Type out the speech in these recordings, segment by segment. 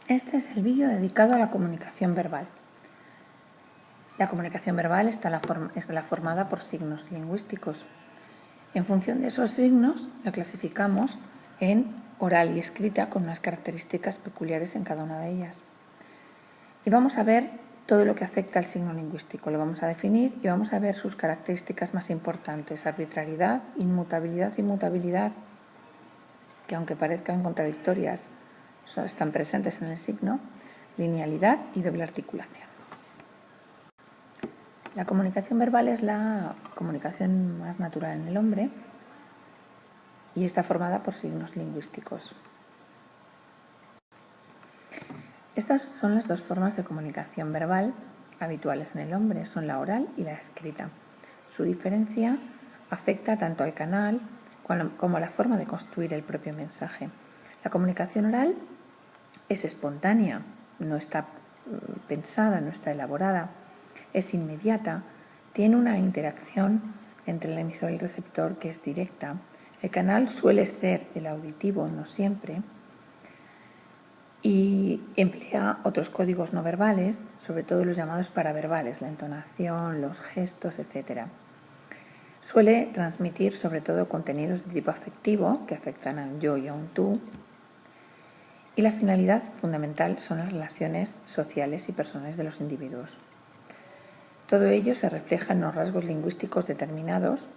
Este es el vídeo dedicado a la comunicación verbal. La comunicación verbal está formada por signos lingüísticos. En función de esos signos, la clasificamos en oral y escrita con unas características peculiares en cada una de ellas. Y vamos a ver todo lo que afecta al signo lingüístico. Lo vamos a definir y vamos a ver sus características más importantes: arbitrariedad, inmutabilidad y mutabilidad, que aunque parezcan contradictorias, están presentes en el signo, linealidad y doble articulación. La comunicación verbal es la comunicación más natural en el hombre y está formada por signos lingüísticos. Estas son las dos formas de comunicación verbal habituales en el hombre, son la oral y la escrita. Su diferencia afecta tanto al canal como a la forma de construir el propio mensaje. La comunicación oral es espontánea, no está pensada, no está elaborada, es inmediata, tiene una interacción entre el emisor y el receptor que es directa. El canal suele ser el auditivo, no siempre, y emplea otros códigos no verbales, sobre todo los llamados paraverbales, la entonación, los gestos, etc. Suele transmitir sobre todo contenidos de tipo afectivo que afectan a un yo y a un tú, y la finalidad fundamental son las relaciones sociales y personales de los individuos. Todo ello se refleja en unos rasgos lingüísticos determinados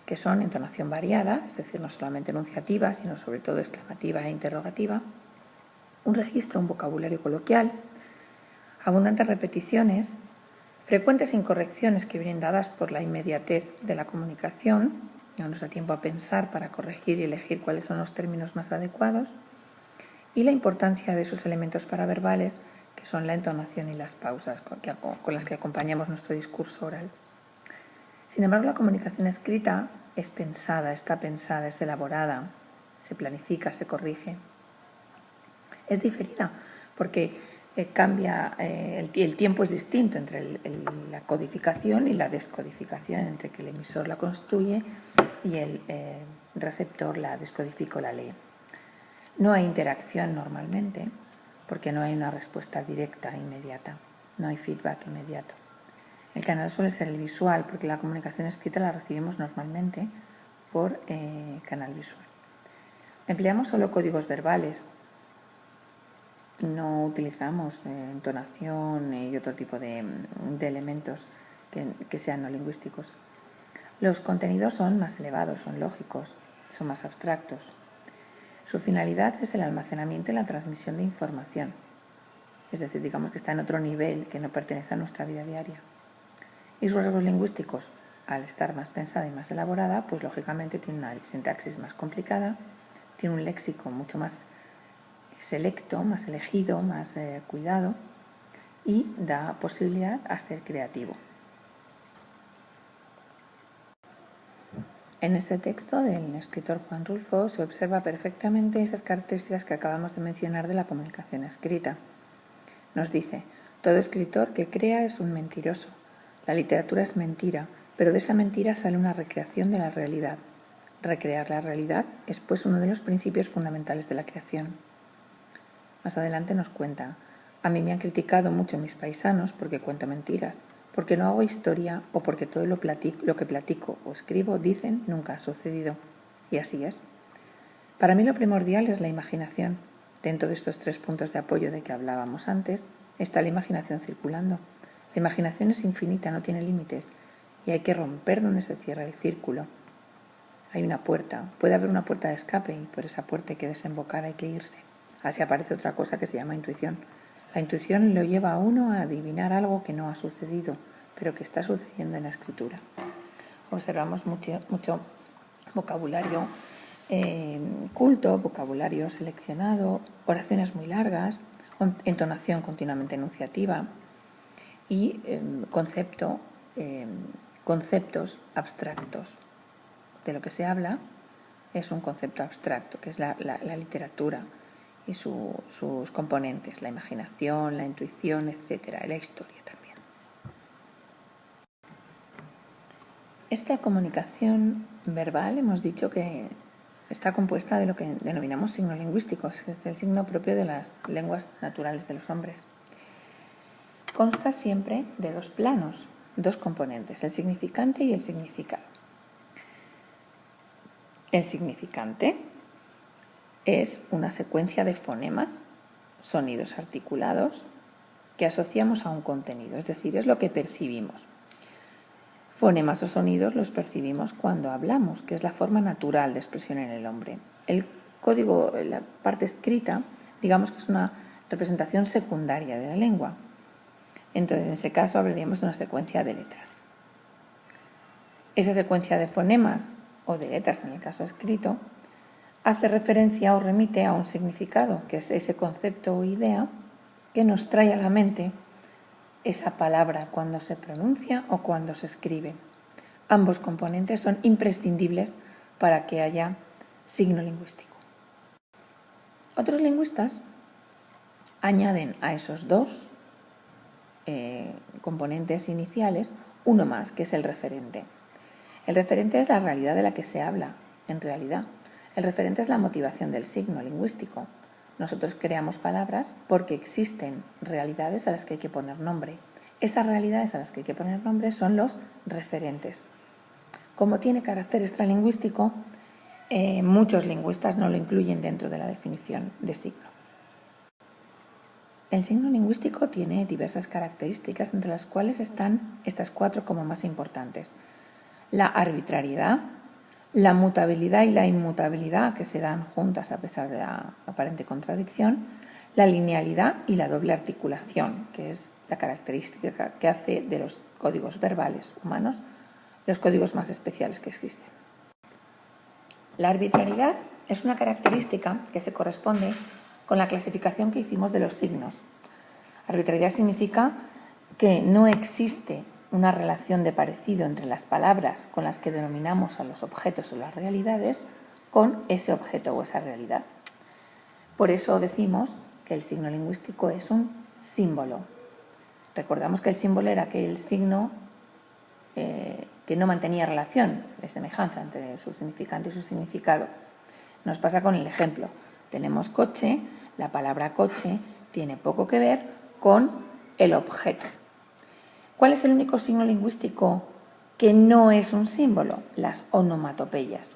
que son entonación variada, es decir, no solamente enunciativa, sino sobre todo exclamativa e interrogativa, un registro, un vocabulario coloquial, abundantes repeticiones, frecuentes incorrecciones que vienen dadas por la inmediatez de la comunicación, no nos da tiempo a pensar para corregir y elegir cuáles son los términos más adecuados, y la importancia de esos elementos paraverbales que son la entonación y las pausas con las que acompañamos nuestro discurso oral. Sin embargo, la comunicación escrita es pensada, es elaborada, se planifica, se corrige. Es diferida porque cambia, el tiempo es distinto entre la codificación y la descodificación, entre que el emisor la construye y el receptor la descodifica o la lee. No hay interacción normalmente porque no hay una respuesta directa e inmediata, no hay feedback inmediato. El canal suele ser el visual porque la comunicación escrita la recibimos normalmente por canal visual. Empleamos solo códigos verbales, no utilizamos entonación y otro tipo de elementos que sean no lingüísticos. Los contenidos son más elevados, son lógicos, son más abstractos. Su finalidad es el almacenamiento y la transmisión de información, es decir, digamos que está en otro nivel que no pertenece a nuestra vida diaria. Y sus rasgos lingüísticos, al estar más pensada y más elaborada, pues lógicamente tiene una sintaxis más complicada, tiene un léxico mucho más selecto, más elegido, más cuidado y da posibilidad a ser creativo. En este texto del escritor Juan Rulfo se observa perfectamente esas características que acabamos de mencionar de la comunicación escrita. Nos dice: todo escritor que crea es un mentiroso. La literatura es mentira, pero de esa mentira sale una recreación de la realidad. Recrear la realidad es pues uno de los principios fundamentales de la creación. Más adelante nos cuenta: a mí me han criticado mucho mis paisanos porque cuento mentiras, porque no hago historia o porque todo lo que platico o escribo, dicen, nunca ha sucedido. Y así es. Para mí lo primordial es la imaginación. Dentro de estos 3 puntos de apoyo de que hablábamos antes, está la imaginación circulando. La imaginación es infinita, no tiene límites, y hay que romper donde se cierra el círculo. Hay una puerta, puede haber una puerta de escape y por esa puerta hay que desembocar, hay que irse. Así aparece otra cosa que se llama intuición. La intuición lo lleva a uno a adivinar algo que no ha sucedido, pero que está sucediendo en la escritura. Observamos mucho vocabulario culto, vocabulario seleccionado, oraciones muy largas, entonación continuamente enunciativa y conceptos abstractos. De lo que se habla es un concepto abstracto, que es la literatura y sus componentes, la imaginación, la intuición, etc., y la historia también. Esta comunicación verbal hemos dicho que está compuesta de lo que denominamos signo lingüístico, es el signo propio de las lenguas naturales de los hombres. Consta siempre de dos planos, dos componentes, el significante y el significado. El significante es una secuencia de fonemas, sonidos articulados, que asociamos a un contenido, es decir, es lo que percibimos. Fonemas o sonidos los percibimos cuando hablamos, que es la forma natural de expresión en el hombre. El código, la parte escrita, digamos que es una representación secundaria de la lengua. Entonces, en ese caso hablaríamos de una secuencia de letras. Esa secuencia de fonemas o de letras, en el caso escrito, hace referencia o remite a un significado, que es ese concepto o idea que nos trae a la mente esa palabra cuando se pronuncia o cuando se escribe. Ambos componentes son imprescindibles para que haya signo lingüístico. Otros lingüistas añaden a esos dos componentes iniciales uno más, que es el referente. El referente es la realidad de la que se habla, en realidad. El referente es la motivación del signo lingüístico. Nosotros creamos palabras porque existen realidades a las que hay que poner nombre. Esas realidades a las que hay que poner nombre son los referentes. Como tiene carácter extralingüístico, muchos lingüistas no lo incluyen dentro de la definición de signo. El signo lingüístico tiene diversas características, entre las cuales están estas cuatro como más importantes. La arbitrariedad, la mutabilidad y la inmutabilidad, que se dan juntas a pesar de la aparente contradicción, la linealidad y la doble articulación, que es la característica que hace de los códigos verbales humanos los códigos más especiales que existen. La arbitrariedad es una característica que se corresponde con la clasificación que hicimos de los signos. Arbitrariedad significa que no existe una relación de parecido entre las palabras con las que denominamos a los objetos o las realidades con ese objeto o esa realidad. Por eso decimos que el signo lingüístico es un símbolo. Recordamos que el símbolo era aquel signo que no mantenía relación de semejanza entre su significante y su significado. Nos pasa con el ejemplo. Tenemos coche, la palabra coche tiene poco que ver con el objeto. ¿Cuál es el único signo lingüístico que no es un símbolo? Las onomatopeyas.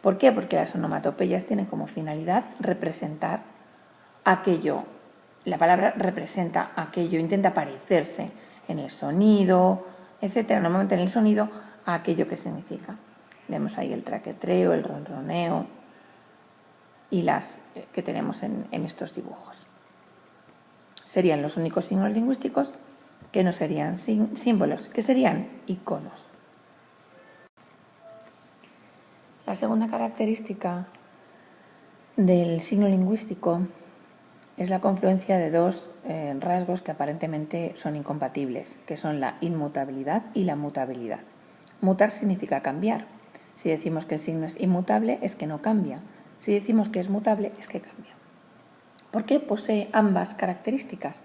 ¿Por qué? Porque las onomatopeyas tienen como finalidad representar aquello. La palabra representa aquello, intenta parecerse en el sonido, etcétera, normalmente en el sonido, a aquello que significa. Vemos ahí el traquetreo, el ronroneo y las que tenemos en estos dibujos. Serían los únicos signos lingüísticos que no serían símbolos, que serían iconos. La segunda característica del signo lingüístico es la confluencia de dos rasgos que aparentemente son incompatibles, que son la inmutabilidad y la mutabilidad. Mutar significa cambiar. Si decimos que el signo es inmutable, es que no cambia. Si decimos que es mutable, es que cambia. ¿Por qué posee ambas características?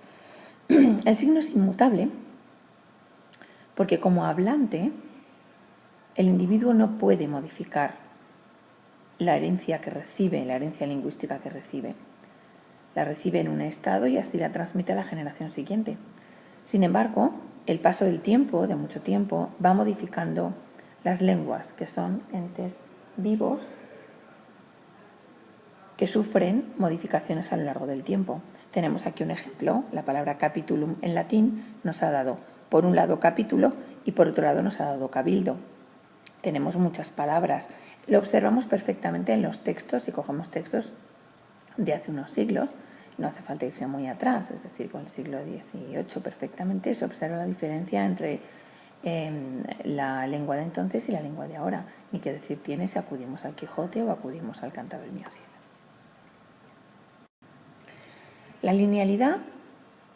El signo es inmutable porque como hablante, el individuo no puede modificar la herencia que recibe, la herencia lingüística que recibe. La recibe en un estado y así la transmite a la generación siguiente. Sin embargo, el paso del tiempo, de mucho tiempo, va modificando las lenguas, que son entes vivos que sufren modificaciones a lo largo del tiempo. Tenemos aquí un ejemplo. La palabra capitulum en latín nos ha dado, por un lado, capítulo y por otro lado nos ha dado cabildo. Tenemos muchas palabras. Lo observamos perfectamente en los textos, si cogemos textos de hace unos siglos, no hace falta irse muy atrás, es decir, con el siglo XVIII perfectamente se observa la diferencia entre la lengua de entonces y la lengua de ahora. Ni qué decir tiene si acudimos al Quijote o acudimos al Cántaro del Mío Cid. La linealidad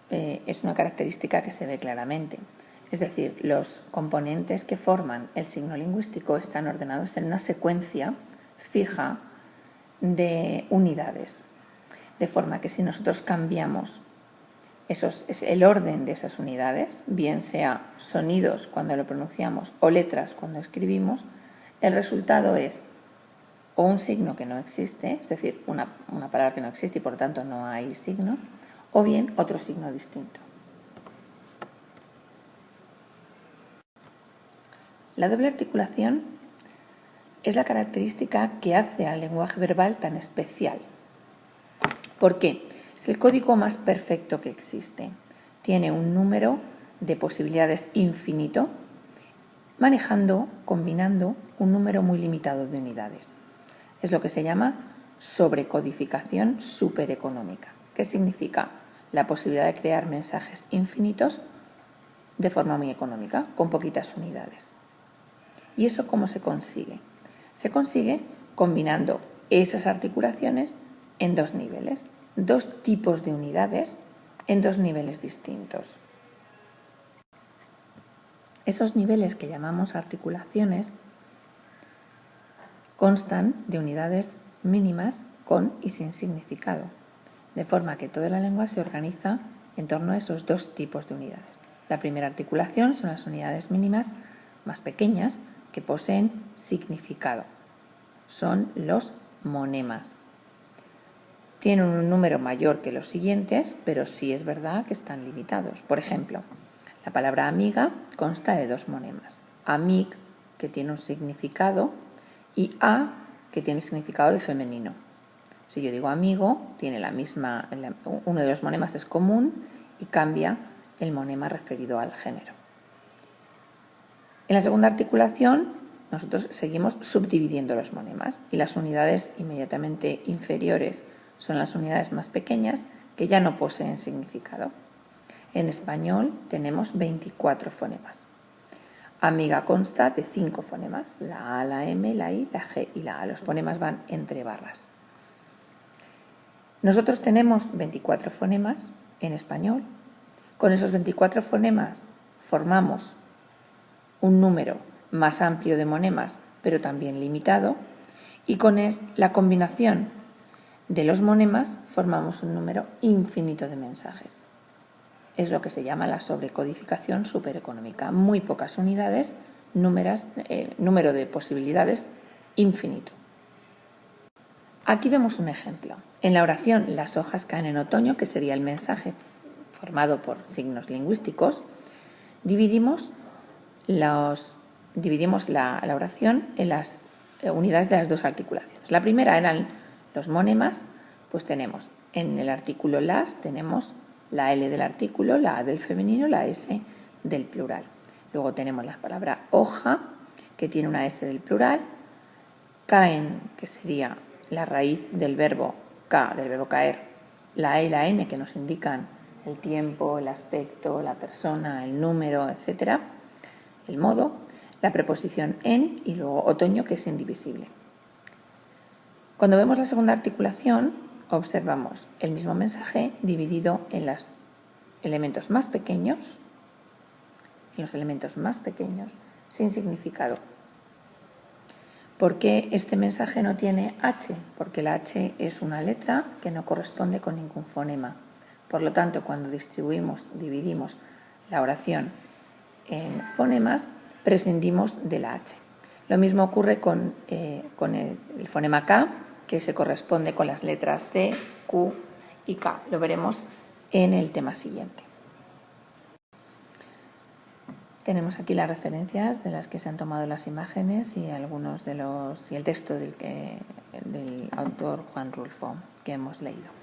es una característica que se ve claramente. Es decir, los componentes que forman el signo lingüístico están ordenados en una secuencia fija de unidades. De forma que si nosotros cambiamos el orden de esas unidades, bien sea sonidos cuando lo pronunciamos o letras cuando escribimos, el resultado es o un signo que no existe, es decir, una palabra que no existe y por lo tanto no hay signo, o bien otro signo distinto. La doble articulación es la característica que hace al lenguaje verbal tan especial. ¿Por qué? Es el código más perfecto que existe. Tiene un número de posibilidades infinito, combinando un número muy limitado de unidades. Es lo que se llama sobrecodificación supereconómica. ¿Qué significa? La posibilidad de crear mensajes infinitos de forma muy económica, con poquitas unidades. ¿Y eso cómo se consigue? Se consigue combinando esas articulaciones en dos niveles, dos tipos de unidades en dos niveles distintos. Esos niveles que llamamos articulaciones constan de unidades mínimas con y sin significado, de forma que toda la lengua se organiza en torno a esos dos tipos de unidades. La primera articulación son las unidades mínimas más pequeñas que poseen significado. Son los monemas. Tienen un número mayor que los siguientes, pero sí es verdad que están limitados. Por ejemplo, la palabra amiga consta de dos monemas. Amig, que tiene un significado, y a, que tiene significado de femenino. Si yo digo amigo, tiene uno de los monemas es común y cambia el monema referido al género. En la segunda articulación, nosotros seguimos subdividiendo los monemas y las unidades inmediatamente inferiores son las unidades más pequeñas que ya no poseen significado. En español tenemos 24 fonemas. Amiga consta de 5 fonemas, la A, la M, la I, la G y la A. Los fonemas van entre barras. Nosotros tenemos 24 fonemas en español. Con esos 24 fonemas formamos un número más amplio de monemas, pero también limitado, y con la combinación de los monemas formamos un número infinito de mensajes. Es lo que se llama la sobrecodificación supereconómica. Muy pocas unidades, número de posibilidades infinito. Aquí vemos un ejemplo. En la oración las hojas caen en otoño, que sería el mensaje formado por signos lingüísticos, dividimos la oración en las unidades de las dos articulaciones. La primera eran los monemas, pues tenemos en el artículo las, tenemos la L del artículo, la A del femenino, la S del plural. Luego tenemos la palabra hoja, que tiene una S del plural, caen, que sería la raíz del verbo caer, la E y la N, que nos indican el tiempo, el aspecto, la persona, el número, etc., el modo, la preposición en y luego otoño, que es indivisible. Cuando vemos la segunda articulación, observamos el mismo mensaje dividido en los elementos más pequeños, sin significado. ¿Por qué este mensaje no tiene H? Porque la H es una letra que no corresponde con ningún fonema. Por lo tanto, cuando dividimos la oración en fonemas, prescindimos de la H. Lo mismo ocurre con el fonema K, que se corresponde con las letras C, Q y K. Lo veremos en el tema siguiente. Tenemos aquí las referencias de las que se han tomado las imágenes y el texto del autor Juan Rulfo que hemos leído.